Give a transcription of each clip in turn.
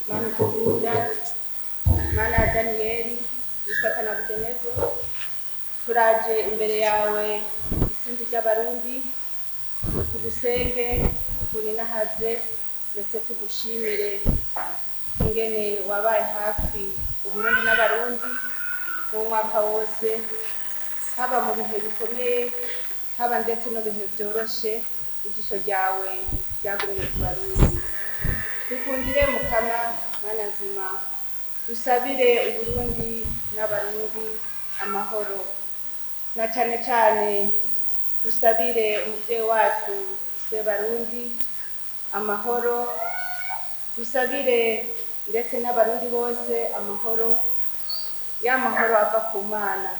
Mana dukunda, Mana ya Daniyeli, Isaka na Abedenego, turaje imbere yawe isinzi ry'abarundi ngo tugusenge tuninahaze ndetse tugushimire ingene wabaye hafi Uburundi n'abarundi mu mwaka wose, haba mu bihe bikomeye haba ndetse no bihe byoroshe. Ijisho ryawe ryagumye ku barundi. Dukundire Mukama Mana nzima, dusabire Uburundi n'abarundi amahoro, na cane cane dusabire umuvyeyi wacu Sebarundi amahoro, dusabire ndetse n'abarundi bose amahoro, ya mahoro ava ku Mana,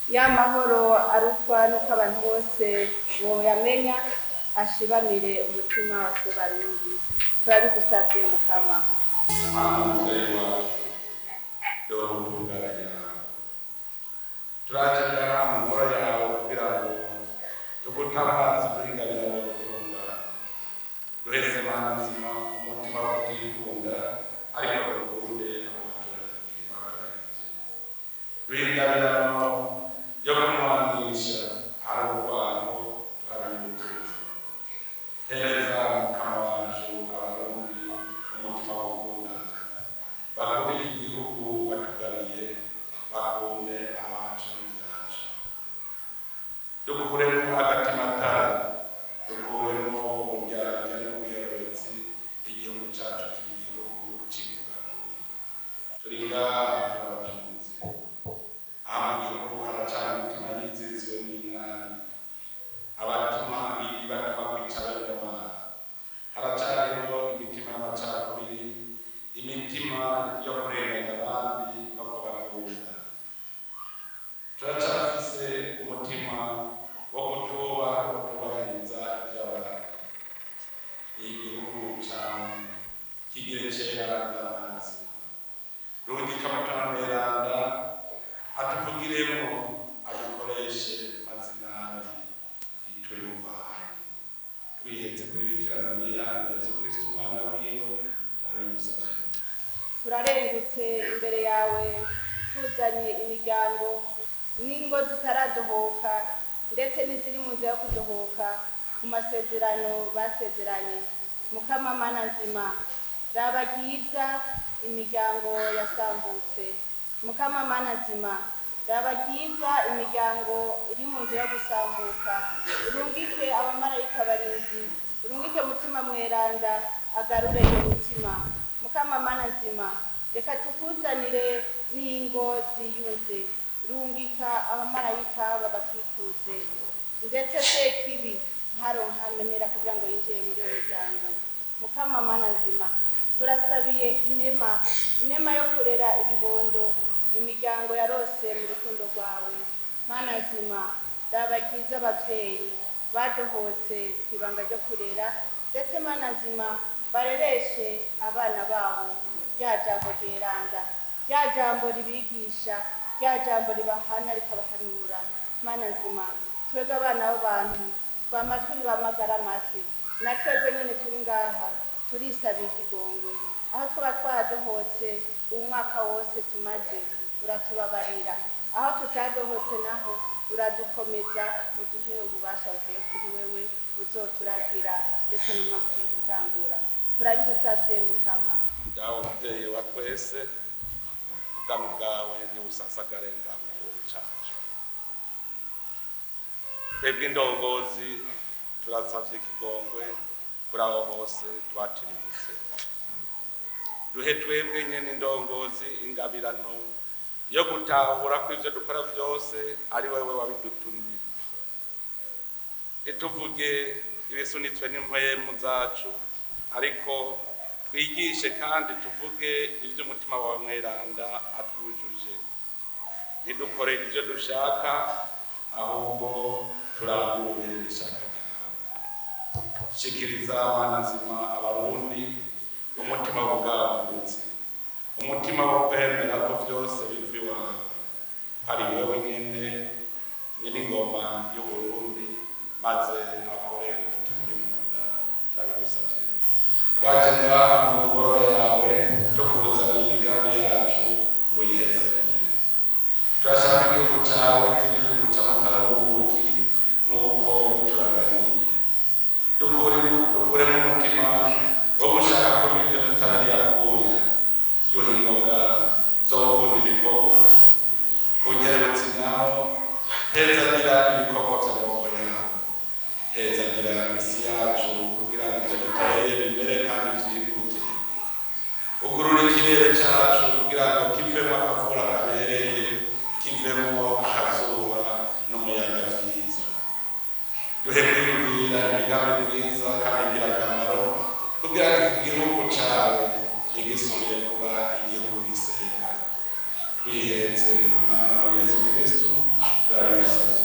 ya mahoro arutwa nuko abantu bose boyamenya, ashibamire umutima wa Sebarundi. Turabigusavye Mukama. Muvyeyi wacu dore ubutungane yawe, turajagara mu ngoro yawe kugira ngo tugutabaze kuringanira no gutungana. Duheze Mana nzima umutima wo kutikunda, ariko dukunde abaturage. Duhingabirano yo kumwanisha hari urwano tukarabimukuru. Hereza Mukama wacu abarundi umutima wo gukundana, bakunde igihugu batugariye, bakunde abacu n'ibyacu. Dukuremo agatimatara, dukuremo uburyarya n'ubwiyorobetsi, igihugu cacu kiri igihugu c'intungamubiri. Turi ngaha turabatunzi, aha mu gihugu haracana imitima yiziziwe n'inani, abatuma kwica abanyamahanga. Haracariho imitima y'amacakubiri, imitima yo kurenganya abandi no kubakunda. Turacafise umutima wo kutubahiriza ivy'abandi. Igihugu cawe kigire ceranda mazima, rungika Mutama mweranda atuvugiremwo, ayikoreshe mazinabi ituyumvane. Twiheze kuri Bikira Mariya Yezu Kristu umwana wiwe, turabigusavye. Turarengutse imbere yawe tuzanye imiryango n'ingo zitaradohoka ndetse n'iziri mu nzira yo kudohoka ku masezerano basezeranye. Mukama Mana nzima, raba ryiza imiryango yasambutse. Mukama Mana nzima, raba ryiza imiryango iri mu nzira yo gusambuka. Urungike abamarayika barinzi, urungike Mutima mweranda agarure iyo mitima. Mukama Mana nzima, reka tukuzanire n'ingo ziyunze. Rungika abamarayika babakikuze, ndetse sekibi ntaronkamenera kugira ngo yinjiye muri iyo miryango. Mukama Mana nzima, turasabiye inema yo kurera ibibondo imiryango yarose mu rukundo rwawe. Mana nzima, raba ryiza abavyeyi badohotse kw'ibanga ryo kurera, ndetse Mana nzima barereshe abana babo rya jambo ryeranda, rya jambo ribigisha, rya jambo ribahana rikabahanura. Mana nzima, twebwe abana b'abantu twama turi bamagara make, na twebwe nyene turi ngaha turisabira ikigongwe. Aho twaba twaradohotse umwaka wose tumaze, uratubabarira. Aho tutadohotse naho uradukomeza, uduhe ububasha buvuye kuri wewe buzoturagira ndetse n'umwaka ugiye gutangura. Turabigusavye Mukama. Dawe muvyeyi wa twese, ubwami bwawe ntibusasagare ngaha mu gihugu cacu. Twebwe indongozi turasavye ikigongwe kuri aho hose twatirimutse. Duhe twebwe nyene indongozi ingabirano yo gutahura ko ivyo dukora vyose ari wewe wabidutumye. Ituvuge ibisunitswe n'impwemu zacu, ariko twigishe kandi tuvuge ivyo umutima wawe mweranda atwujuje. Ntidukore ivyo dushaka, ahubwo turangure ishaka ryawe. Shikiriza Mana nzima abarundi umutima w'ubwagutse, umutima wo kwemera ko vyose biva iwawe, ari wewe nyene nyir'ingoma y'Uburundi, maze akore umutima uri munda. Turabigusavye. Twaje ngaha mu ngoro yawe igihugu cawe ntigisubiye kuba igihugu gisenga. Twiheze umwana wa Yesu Kristo, turabisaba.